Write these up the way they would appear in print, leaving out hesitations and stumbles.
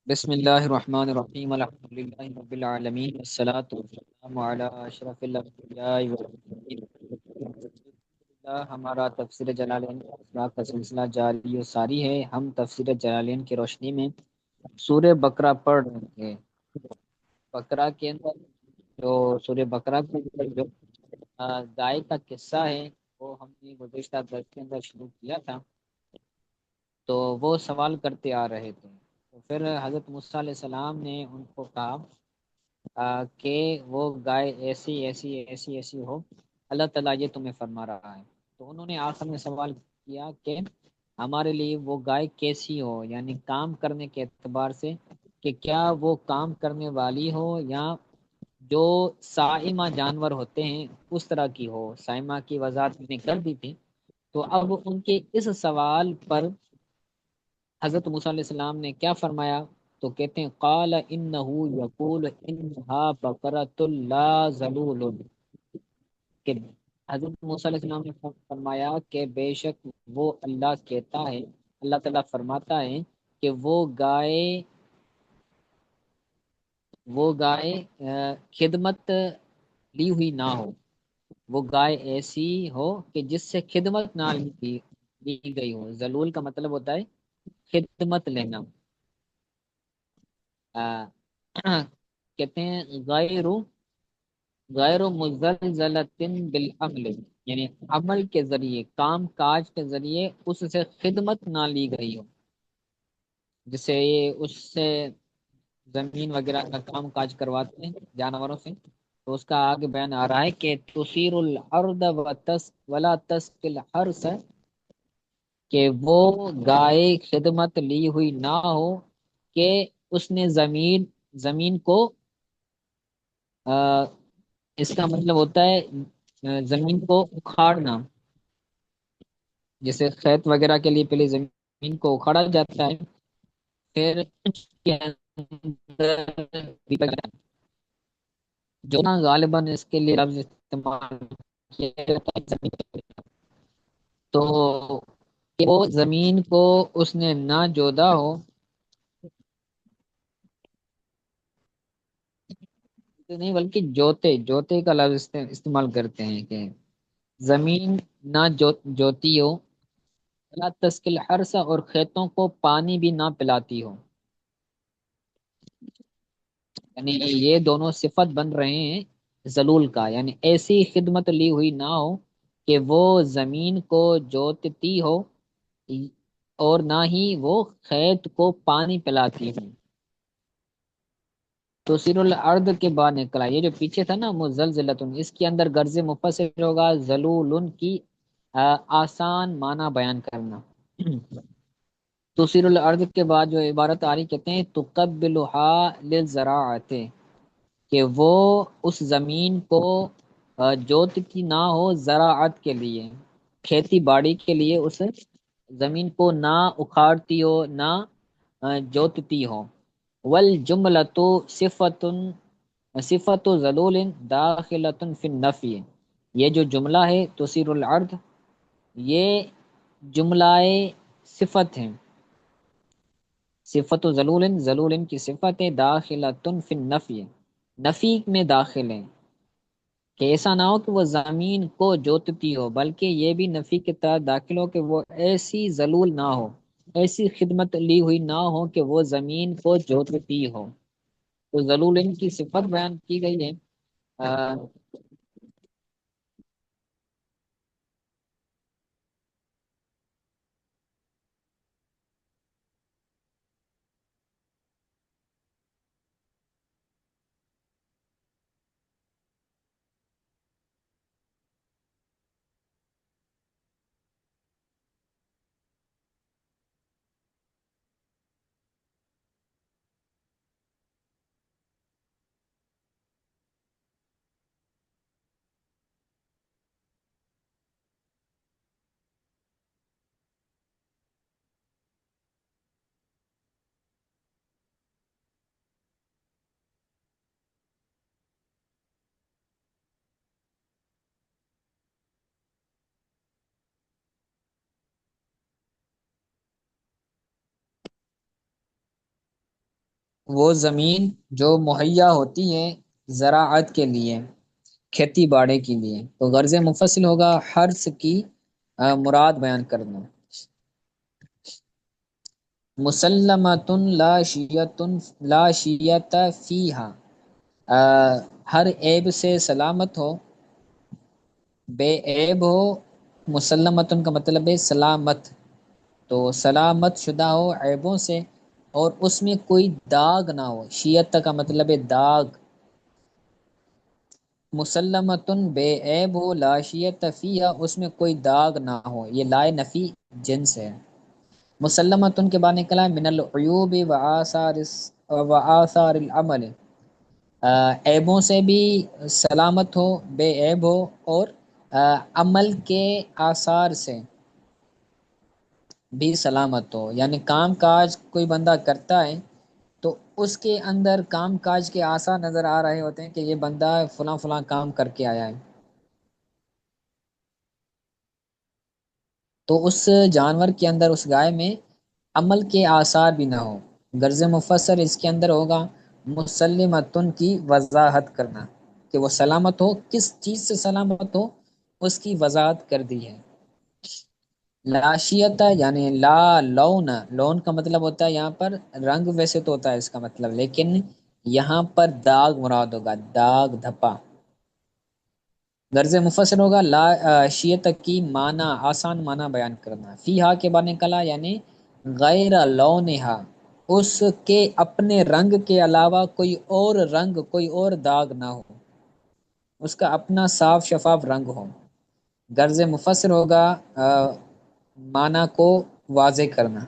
بسم اللہ الرحمن الرحیم الحمد للہ رب العالمین والصلاة والسلام علی اشرف الانبیاء والمرسلین۔ ہمارا تفسیر جلالین کا سلسلہ جاری و ساری ہے۔ ہم تفسیر جلالین کی روشنی میں سورہ بقرہ پڑھ رہے تھے۔ بقرہ کے اندر جو سورہ بقرہ کے اندر جو گائے کا قصہ ہے وہ ہم نے گزشتہ درس کے اندر شروع کیا تھا، تو وہ سوال کرتے آ رہے تھے۔ تو پھر حضرت موسیٰ علیہ السلام نے ان کو کہا کہ وہ گائے ایسی ایسی ایسی ایسی ہو، اللہ تعالیٰ یہ تمہیں فرما رہا ہے۔ تو انہوں نے آخر میں سوال کیا کہ ہمارے لیے وہ گائے کیسی ہو، یعنی کام کرنے کے اعتبار سے، کہ کیا وہ کام کرنے والی ہو یا جو سائمہ جانور ہوتے ہیں اس طرح کی ہو۔ سائمہ کی وضاحت میں نے کر دی تھی۔ تو اب ان کے اس سوال پر حضرت موسیٰ علیہ السلام نے کیا فرمایا؟ تو کہتے ہیں قال انہو یقول انہا بقرۃ لا ذلول، کہ حضرت موسیٰ علیہ السلام نے فرمایا کہ بے شک وہ اللہ کہتا ہے، اللہ تعالیٰ فرماتا ہے کہ وہ گائے خدمت لی ہوئی نہ ہو، وہ گائے ایسی ہو کہ جس سے خدمت نہ لی گئی ہو۔ ذلول کا مطلب ہوتا ہے خدمت لینا۔ آ، کہتے ہیں غیر مزلزلۃ بالعمل، یعنی عمل کے ذریعے، کام کاج کے ذریعے اس سے خدمت نہ لی گئی ہو، جسے یہ اس سے زمین وغیرہ کا کام کاج کرواتے ہیں جانوروں سے۔ تو اس کا آگے بیان آ رہا ہے کہ تثیر الارض ولا تسقي الحرث، کہ وہ گائے خدمت لی ہوئی نہ ہو کہ اس نے زمین کو اس کا مطلب ہوتا ہے زمین کو اکھاڑنا، جیسے کھیت وغیرہ کے لیے پہلے زمین کو اکھاڑا جاتا ہے، پھر اس کے اندر جو نا غالباً اس کے لیے لفظ استعمال کیا جاتا ہے زمین پہ۔ تو کہ وہ زمین کو اس نے نہ جودا ہو، نہیں بلکہ جوتے جوتے کا لفظ استعمال کرتے ہیں کہ زمین نہ جوتی ہو، لا تسقی الحرث، اور کھیتوں کو پانی بھی نہ پلاتی ہو، یعنی یہ دونوں صفت بن رہے ہیں ذلول کا، یعنی ایسی خدمت لی ہوئی نہ ہو کہ وہ زمین کو جوتتی ہو اور نہ ہی وہ کھیت کو پانی پلاتی ہو۔ تو سیر الارض کے بعد نکلا یہ جو پیچھے تھا نا مزلزلۃ، اس کے اندر غرض مفسر ہوگا ذلول کی آسان معنی بیان کرنا۔ تو سیر الارض کے بعد جو عبارت آ رہی کہتے ہیں تقبلها للزراعت، کہ وہ اس زمین کو جوتتی نہ ہو زراعت کے لیے، کھیتی باڑی کے لیے اس زمین کو نہ اکھاڑتی ہو، نہ جوتتی ہو۔ والجملۃ صفت صفت ذلول داخلۃ فی النفی، یہ جو جملہ ہے تثیر الارض، یہ جملہ صفت ہیں، صفت ذلول، ذلول کی صفت داخلۃ فی النفی، نفی میں داخل ہیں، کہ ایسا نہ ہو کہ وہ زمین کو جوتتی ہو، بلکہ یہ بھی نفی کے تحت داخل ہو کہ وہ ایسی ذلول نہ ہو، ایسی خدمت لی ہوئی نہ ہو کہ وہ زمین کو جوتتی ہو۔ تو ذلول کی صفت بیان کی گئی ہے۔ وہ زمین جو مہیا ہوتی ہے زراعت کے لیے، کھیتی باڑی کے لیے، تو غرض مفصل ہوگا حرث کی مراد بیان کرنا۔ مسلمۃ لا شیۃ، لا شیۃ فیہا، ہر عیب سے سلامت ہو، بے عیب ہو، مسلمتن کا مطلب ہے سلامت، تو سلامت شدہ ہو عیبوں سے، اور اس میں کوئی داغ نہ ہو، شیعت کا مطلب ہے داغ، مسلمتن بے عیب ہو، لا شیعت فیہا اس میں کوئی داغ نہ ہو، یہ لائے نفی جنس ہے۔ مسلمتن کے بعد نکلا من العیوب و آثار العمل، عیبوں سے بھی سلامت ہو، بے عیب ہو، اور عمل کے آثار سے بھی سلامت ہو، یعنی کام کاج کوئی بندہ کرتا ہے تو اس کے اندر کام کاج کے آثار نظر آ رہے ہوتے ہیں کہ یہ بندہ فلاں فلاں کام کر کے آیا ہے، تو اس جانور کے اندر، اس گائے میں عمل کے آثار بھی نہ ہو۔ غرض مفسر اس کے اندر ہوگا مسلمتن کی وضاحت کرنا، کہ وہ سلامت ہو، کس چیز سے سلامت ہو اس کی وضاحت کر دی ہے۔ لاشیتا یعنی لا لون، لون کا مطلب ہوتا ہے یہاں پر رنگ، ویسے تو ہوتا ہے اس کا مطلب، لیکن یہاں پر داغ مراد ہوگا، داغ دھپا۔ غرض مفسر ہوگا لا شیت کی معنی، آسان معنی بیان کرنا، فیہا کے بعد نکلا یعنی غیر لونہا، اس کے اپنے رنگ کے علاوہ کوئی اور رنگ، کوئی اور داغ نہ ہو، اس کا اپنا صاف شفاف رنگ ہو۔ غرض مفسر ہوگا معنی کو واضح کرنا۔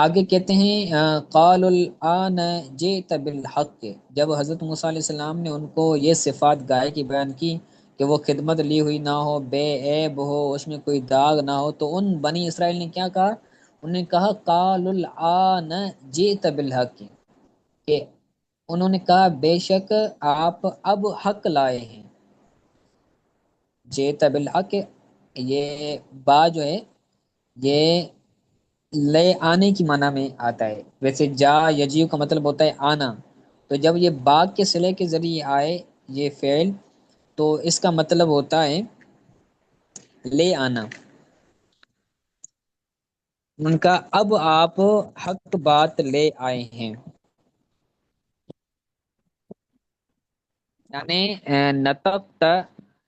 آگے کہتے ہیں قال الآن جئت بالحق، جب حضرت موسیٰ علیہ السلام نے ان کو یہ صفات گائے کی بیان کی کہ وہ خدمت لی ہوئی نہ ہو، بے عیب ہو، اس میں کوئی داغ نہ ہو، تو ان بنی اسرائیل نے کیا کہا؟ انہوں نے کہا قال الآن جئت بالحق، کہ انہوں نے کہا بے شک آپ اب حق لائے ہیں، جئت بالحق، یہ با جو ہے یہ لے آنے کی معنی میں آتا ہے، ویسے جا یجیو کا مطلب ہوتا ہے آنا، تو جب یہ با کے صلے کے ذریعے آئے یہ فعل، تو اس کا مطلب ہوتا ہے لے آنا۔ ان کا اب آپ حق بات لے آئے ہیں، یعنی نطقت،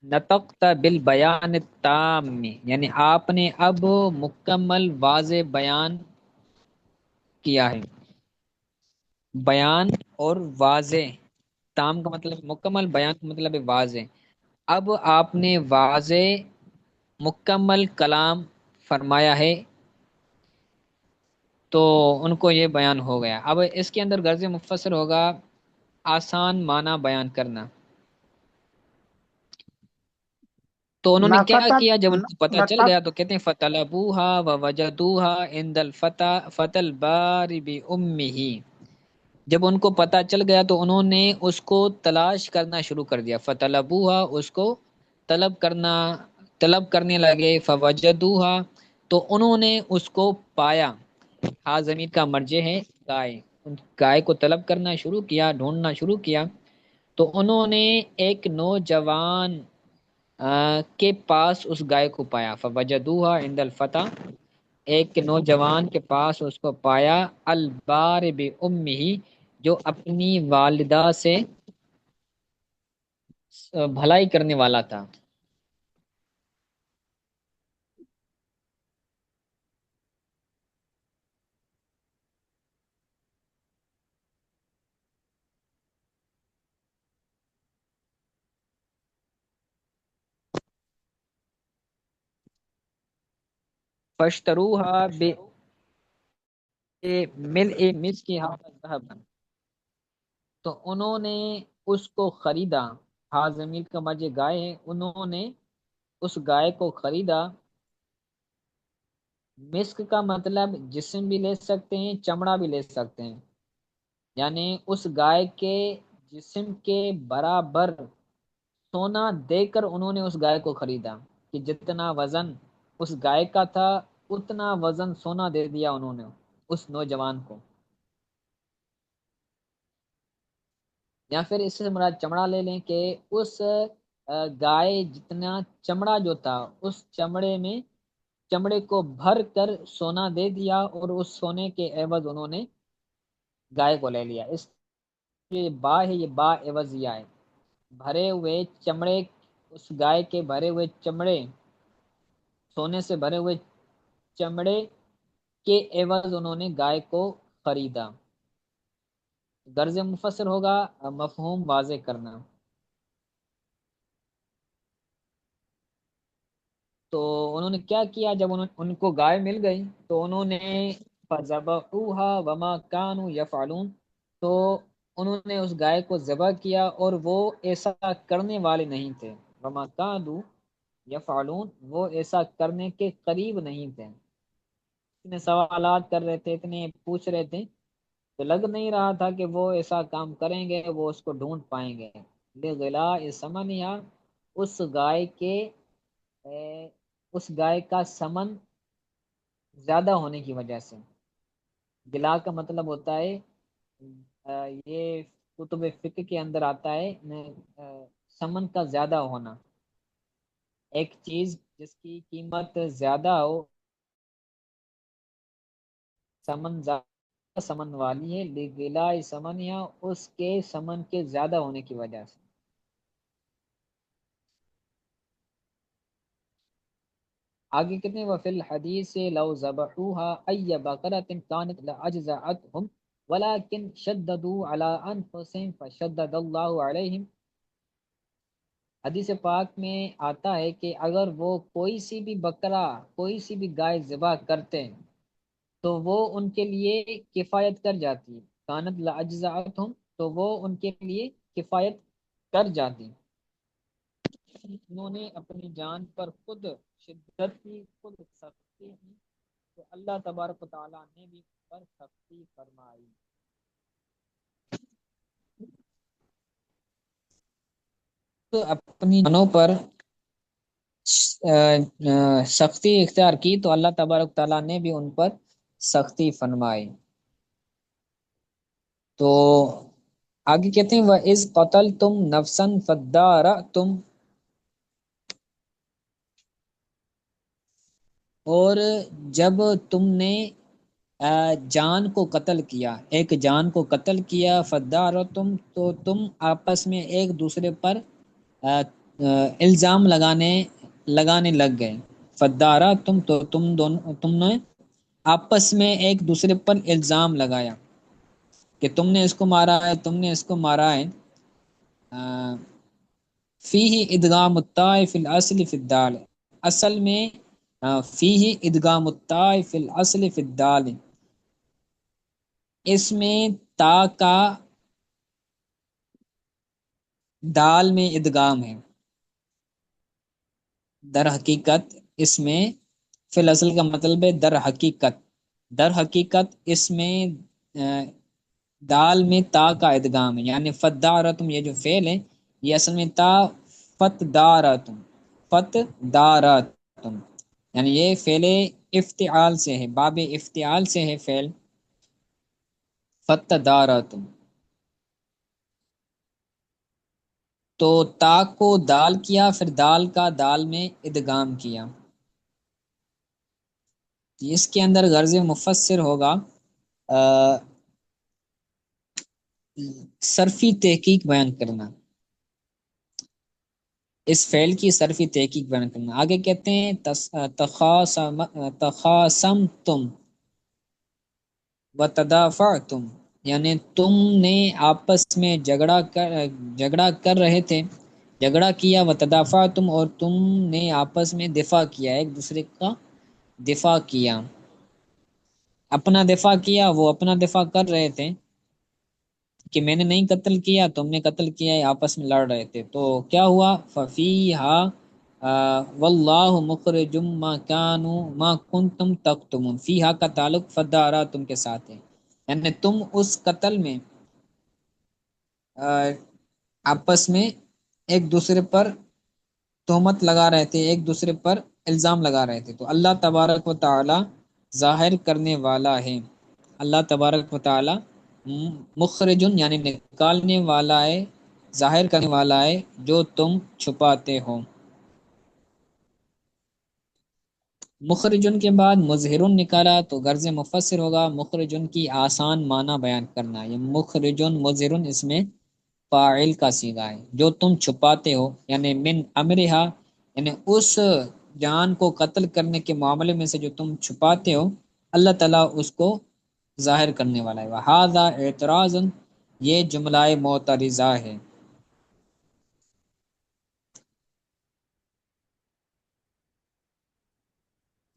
نطقت بالبیان التام، یعنی آپ نے اب مکمل واضح بیان کیا ہے، بیان اور واضح، تام کا مطلب مکمل، بیان کا مطلب ہے واضح، اب آپ نے واضح مکمل کلام فرمایا ہے، تو ان کو یہ بیان ہو گیا۔ اب اس کے اندر غرض مفسر ہوگا آسان معنی بیان کرنا، تو انہوں نے کیا نفت کیا؟ جب ان کو پتہ چل نطق گیا تو کہتے ہیں فَطَلَبُوهَا وَوَجَدُوهَا عِنْدَ فَتَى الْبَارِ بِأُمِّهِ، جب ان کو پتہ چل گیا تو انہوں نے اس کو تلاش کرنا شروع کر دیا، فَطَلَبُوهَا اس کو طلب کرنا، طلب کرنے لگے، فَوَجَدُوهَا تو انہوں نے اس کو پایا، ہا ضمیر کا مرجع ہے گائے، گائے کو طلب کرنا شروع کیا، ڈھونڈنا شروع کیا، تو انہوں نے ایک نوجوان کے پاس اس گائے کو پایا، فوجدوها عند الفتى، ایک نوجوان کے پاس اس کو پایا، البار بامہ، جو اپنی والدہ سے بھلائی کرنے والا تھا۔ فاشتروها بملء مسکها ذهبا، تو انہوں نے اس کو خریدا، ہا ضمیر کا مرجع گائے ہے، انہوں نے اس گائے کو خریدا، مسک کا مطلب جسم بھی لے سکتے ہیں، چمڑا بھی لے سکتے ہیں، یعنی اس گائے کے جسم کے برابر سونا دے کر انہوں نے اس گائے کو خریدا، کہ جتنا وزن اس گائے کا تھا اتنا وزن سونا دے دیا انہوں نے اس نوجوان کو. یا پھر اس سے مراد چمڑا لے لیں کہ اس گائے جتنا چمڑا جو تھا اس چمڑے کو بھر کر سونا دے دیا اور اس سونے کے عوض انہوں نے گائے کو لے لیا. اس یہ با ہے، یہ با عوضیہ ہے. بھرے ہوئے چمڑے، اس گائے کے بھرے ہوئے چمڑے، سونے سے بھرے ہوئے چمڑے کے عوض انہوں نے گائے کو خریدا. غرض مفسر ہوگا مفہوم واضح کرنا. تو انہوں نے کیا کیا، جب ان کو گائے مل گئی تو انہوں نے فَذَبَحُوهَا وَمَا كَانُوا يَفْعَلُونَ، تو انہوں نے اس گائے کو ذبح کیا اور وہ ایسا کرنے والے نہیں تھے. وَمَا كَانُوا يَفْعَلُونَ، وہ ایسا کرنے کے قریب نہیں تھے. اتنے سوالات کر رہے تھے، اتنے پوچھ رہے تھے، تو لگ نہیں رہا تھا کہ وہ ایسا کام کریں گے، وہ اس کو ڈھونڈ پائیں گے. لِغِلَاءِ ثَمَنِهَا، اس گائے کے اس گائے کا سمن زیادہ ہونے کی وجہ سے. گلا کا مطلب ہوتا ہے یہ کتب فقہ کے اندر آتا ہے سمن کا زیادہ ہونا. ایک چیز جس کی قیمت زیادہ ہو، سمن زیادہ سمن والی ہے. لِغِلَاءِ ثَمَنِهَا، اس کے سمن کے زیادہ ہونے کی وجہ سے. آگے کتنے وفی الحدیث لو ذبحوها ای بقرۃ کانت لاجزعتهم ولكن شددوا على انفسهم فشدد اللہ علیہم. حدیث پاک میں آتا ہے کہ اگر وہ کوئی سی بھی بکرا، کوئی سی بھی گائے ذبح کرتے تو وہ ان کے لیے کفایت کر جاتی. کانت لاجزعتهم، تو وہ ان کے لیے کفایت کر جاتی. انہوں نے اپنی جان پر خود شدت کی، خود سختی کی، تو اللہ تبارک و تعالیٰ نے بھی ان پر سختی فرمائی. تو اپنی جانوں پر سختی اختیار کی تو اللہ تبارک و تعالیٰ نے بھی ان پر سختی فرمائی. تو آگے کہتے ہیں وَإِذْ قَتَلْتُمْ نَفْسًا فَادَّارَأْتُمْ، اور جب تم نے جان کو قتل کیا، ایک جان کو قتل کیا، فَادَّارَأْتُمْ، تو تم آپس میں ایک دوسرے پر الزام لگانے لگ گئے. فَادَّارَأْتُمْ، تو تم نے آپس میں ایک دوسرے پر الزام لگایا کہ تم نے اس کو مارا ہے، تم نے اس کو مارا ہے. فیہ ادغام التاء فی الاصل فی الدال، اصل میں فیہ ادغام التاء فی الاصل فی الدال، اس میں تا کا دال میں ادغام ہے. در حقیقت اس میں فی الاصل کا مطلب ہے در حقیقت. در حقیقت اس میں دال میں تا کا ادغام ہے. یعنی فدارتم، یہ جو فعل ہے یہ اصل میں تا فت دارتم، فت دارتم، یعنی یہ فعل افتعال سے ہے، باب افتعال سے ہے فعل فت دارتم. تو تا کو دال کیا، پھر دال کا دال میں ادغام کیا. اس کے اندر غرض مفسر ہوگا صرفی تحقیق بیان کرنا، اس فعل کی صرفی تحقیق بیان کرنا. آگے کہتے ہیں تخاصمتم وتدافعتم، یعنی تم نے آپس میں جھگڑا کر رہے تھے، جھگڑا کیا. وتدافعتم، اور تم نے آپس میں دفاع کیا، ایک دوسرے کا دفاع کیا، اپنا دفاع کیا. وہ اپنا دفاع کر رہے تھے کہ میں نے نہیں قتل کیا، تم نے قتل کیا، آپس میں لڑ رہے تھے. تو کیا ہوا، ففیہا واللہ مخرج ما کنتم تکتمون. فیہا کا تعلق فداراتم کے ساتھ ہے، یعنی تم اس قتل میں آپس میں ایک دوسرے پر تہمت لگا رہے تھے، ایک دوسرے پر الزام لگا رہے تھے، تو اللہ تبارک و تعالی ظاہر کرنے والا ہے، اللہ تبارک و تعالی مخرجن یعنی نکالنے والا ہے، ظاہر کرنے والا ہے جو تم چھپاتے ہو۔ مخرجن کے بعد مظہرن نکالا تو غرض مفسر ہوگا مخرجن کی آسان معنی بیان کرنا، یہ مخرجن مظہرن اس میں فاعل کا صیغہ ہے، جو تم چھپاتے ہو، یعنی من امرہا، یعنی اس جان کو قتل کرنے کے معاملے میں سے جو تم چھپاتے ہو، اللہ تعالیٰ اس کو ظاہر کرنے والا ہے۔ وہذا اعتراض، یہ جملہ معترضہ ہے۔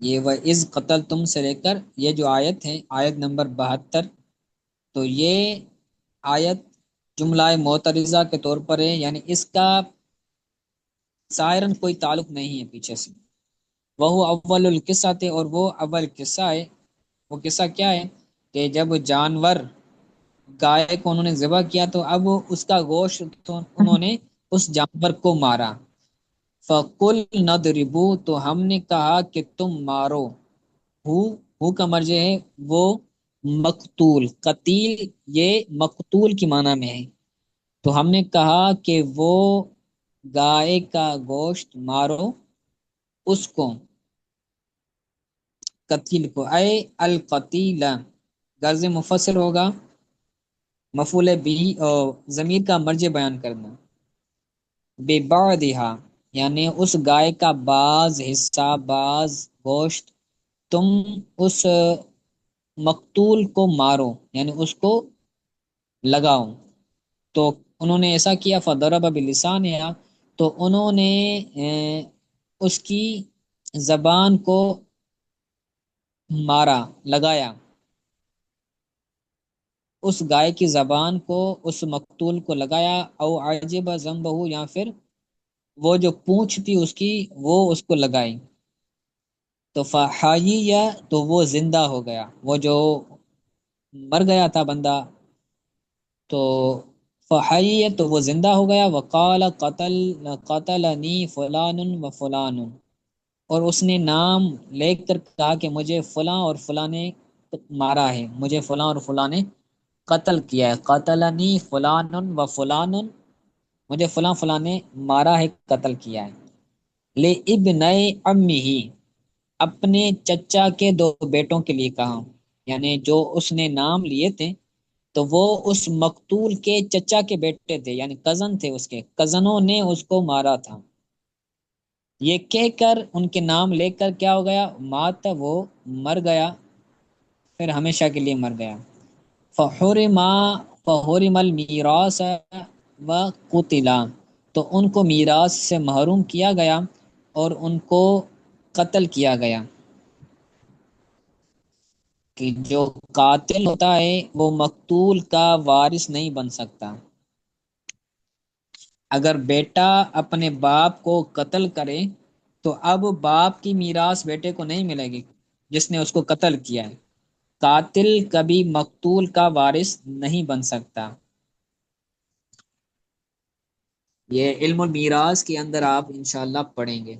یہ وہ از قتل تم سے لے کر یہ جو آیت ہے، آیت نمبر 72، تو یہ آیت جملہ معترضہ کے طور پر ہے، یعنی اس کا ظاہراً کوئی تعلق نہیں ہے پیچھے سے۔ وہ اول القصہ تھے، اور وہ اول قصہ ہے۔ وہ قصہ کیا ہے کہ جب جانور گائے کو انہوں نے ذبح کیا تو اب اس کا گوشت تو انہوں نے اس جانور کو مارا۔ فَقُلْ نَضْرِبُوا، تو ہم نے کہا کہ تم مارو۔ ہو کا مرجع ہے وہ مقتول، قتیل یہ مقتول کی معنی میں ہے، تو ہم نے کہا کہ وہ گائے کا گوشت مارو، اس کو، قتیل کو، اے القتیل، غرض مفصل ہوگا مفعول بھی ضمیر کا مرجع بیان کرنا، بے بعدہا، یعنی اس گائے کا بعض حصہ، بعض گوشت تم اس مقتول کو مارو، یعنی اس کو لگاؤ۔ تو انہوں نے ایسا کیا، فضرب بلسانہا، تو انہوں نے اس کی زبان کو مارا، لگایا، اس گائے کی زبان کو اس مقتول کو لگایا، او عجب ذنبہ، یا پھر وہ جو پونچھ تھی اس کی وہ اس کو لگائی، تو فحیی، تو وہ زندہ ہو گیا، وہ جو مر گیا تھا بندہ، تو فحی تو وہ زندہ ہو گیا، وقال قتلنی فلان و فلان، اور اس نے نام لے کر کہا کہ مجھے فلاں اور فلاں نے مارا ہے، مجھے فلاں اور فلاں نے قتل کیا ہے، قتلنی فلان و فلان، مجھے فلاں فلاں نے مارا ہے، قتل کیا ہے، لے ابن امی، اپنے چچا کے دو بیٹوں کے لیے کہا، یعنی جو اس نے نام لیے تھے تو وہ اس مقتول کے چچا کے بیٹے تھے، یعنی کزن تھے، اس کے کزنوں نے اس کو مارا تھا، یہ کہہ کر ان کے نام لے کر کیا ہو گیا، مات، وہ مر گیا، پھر ہمیشہ کے لیے مر گیا۔ فحرما فحرم المیراث وقتلا، تو ان کو میراث سے محروم کیا گیا اور ان کو قتل کیا گیا، کہ جو قاتل ہوتا ہے وہ مقتول کا وارث نہیں بن سکتا۔ اگر بیٹا اپنے باپ کو قتل کرے تو اب باپ کی میراث بیٹے کو نہیں ملے گی جس نے اس کو قتل کیا ہے، قاتل کبھی مقتول کا وارث نہیں بن سکتا۔ یہ علم المیراث کے اندر آپ انشاءاللہ پڑھیں گے۔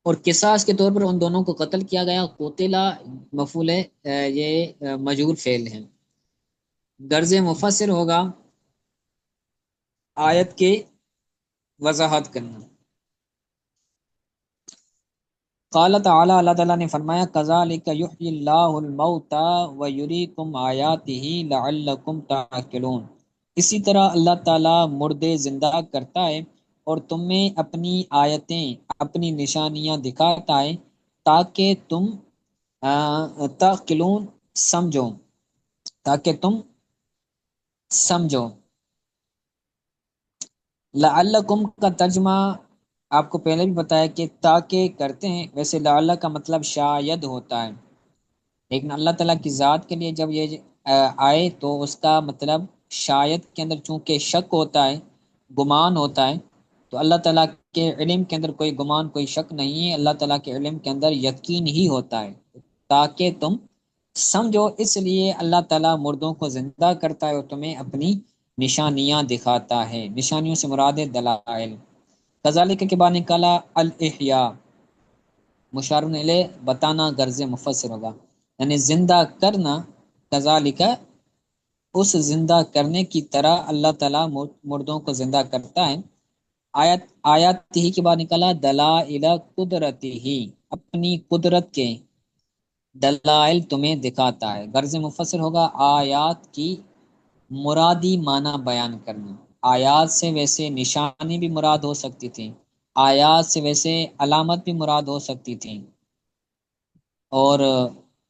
اور قصاص کے طور پر ان دونوں کو قتل کیا گیا، قتلا مفعول ہے، یہ مجہول فعل ہیں، غرض مفسر ہوگا آیت کے وضاحت کرنا۔ قال تعالی، اللہ تعالیٰ نے فرمایا، کذالک یحیی اللہ الموتى ویریکم آیاتہ لعلکم تعقلون، اسی طرح اللہ تعالیٰ مردے زندہ کرتا ہے اور تمہیں اپنی آیتیں، اپنی نشانیاں دکھاتا ہے تاکہ تم تعقلون، سمجھو، تاکہ تم سمجھو۔ لعلکم کا ترجمہ آپ کو پہلے بھی بتایا کہ تاکہ کرتے ہیں، ویسے لعل کا مطلب شاید ہوتا ہے، لیکن اللہ تعالیٰ کی ذات کے لیے جب یہ آئے تو اس کا مطلب شاید کے اندر چونکہ شک ہوتا ہے، گمان ہوتا ہے، تو اللہ تعالیٰ کے علم کے اندر کوئی گمان، کوئی شک نہیں ہے، اللہ تعالیٰ کے علم کے اندر یقین ہی ہوتا ہے، تاکہ تم سمجھو، اس لیے اللہ تعالیٰ مردوں کو زندہ کرتا ہے اور تمہیں اپنی نشانیاں دکھاتا ہے، نشانیوں سے مراد ہے دلائل۔ کذالک کے بعد نکالا الاحیاء، مشار الیہ بتانا غرض مفسر ہوگا، یعنی زندہ کرنا، کذالک اس زندہ کرنے کی طرح اللہ تعالیٰ مردوں کو زندہ کرتا ہے۔ آیت آیات ہی کے بعد نکالا دلائل قدرتی ہی، اپنی قدرت کے دلائل تمہیں دکھاتا ہے۔ غرض مفسر ہوگا آیات کی مرادی معنی بیان کرنا۔ آیات سے ویسے نشانی بھی مراد ہو سکتی تھی، آیات سے ویسے علامت بھی مراد ہو سکتی تھی، اور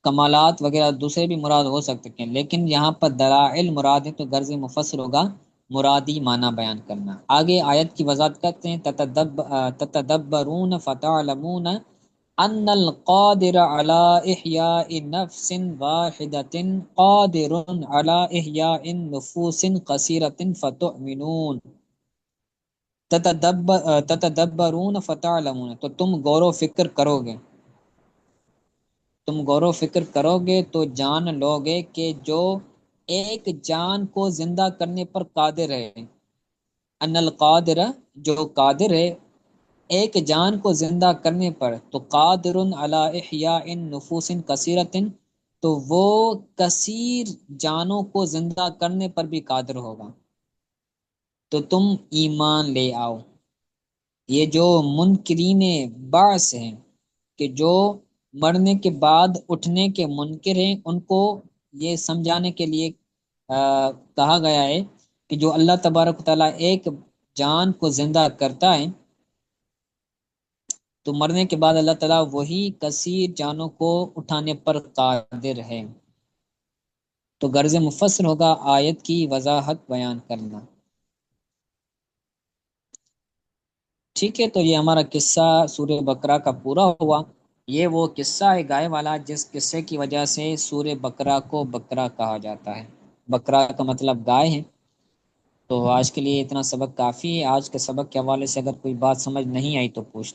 کمالات وغیرہ دوسرے بھی مراد ہو سکتے ہیں، لیکن یہاں پر دلائل مراد ہے تو غرض مفسر ہوگا مرادی معنی بیان کرنا۔ آگے آیت کی وضاحت کرتے ہیں، تتدبرون فتعلمون ان القادر على احیاء نفس واحدۃ قادر على احیاء نفوس کثیرۃ فتؤمنون۔ تتدبرون فتعلمون، تو تم غور و فکر کرو گے، تم غور و فکر کرو گے تو جان لو گے کہ جو ایک جان کو زندہ کرنے پر قادر ہے، ان القادر، جو قادر ہے ایک جان کو زندہ کرنے پر، تو قادر علی احیاء نفوس کثیرۃ، تو وہ کثیر جانوں کو زندہ کرنے پر بھی قادر ہوگا، تو تم ایمان لے آؤ۔ یہ جو منکرین بعث ہیں، کہ جو مرنے کے بعد اٹھنے کے منکر ہیں، ان کو یہ سمجھانے کے لیے کہا گیا ہے کہ جو اللہ تبارک و تعالیٰ ایک جان کو زندہ کرتا ہے تو مرنے کے بعد اللہ تعالیٰ وہی کثیر جانوں کو اٹھانے پر قادر ہے۔ تو غرض مفسر ہوگا آیت کی وضاحت بیان کرنا۔ ٹھیک ہے، تو یہ ہمارا قصہ سورہ بقرہ کا پورا ہوا۔ یہ وہ قصہ ہے گائے والا جس قصے کی وجہ سے سورہ بقرہ کو بقرہ کہا جاتا ہے۔ بقرہ کا مطلب گائے ہے۔ تو آج کے لیے اتنا سبق کافی ہے۔ آج کے سبق کے حوالے سے اگر کوئی بات سمجھ نہیں آئی تو پوچھنا۔